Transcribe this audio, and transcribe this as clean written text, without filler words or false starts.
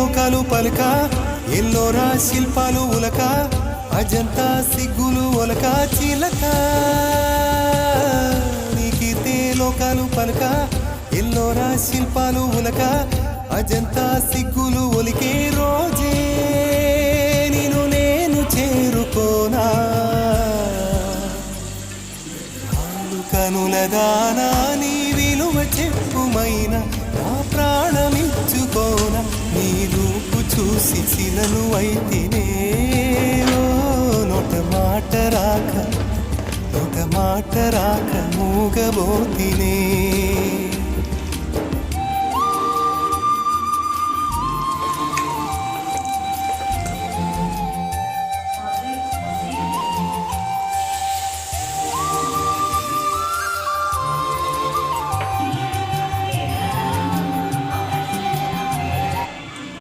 లోకాలు పలక ఎల్లోరా శిల్పాలు ఉలక అజంతా సిగ్గులు ఒలక చిలక నీకీతే లోకాలు పలక ఎల్లోరా శిల్పాలు ఉలక అజంతా సిగ్గులు ఒలికే రోజే నిన్ను నేను చేరుకోనా కనుల దానా నీ విలువ చెప్పుమైన నా ప్రాణమిచ్చుకోన నీ రూపు చూసి శిలను అయితేనే నోట మాట రాక మూగబోతినే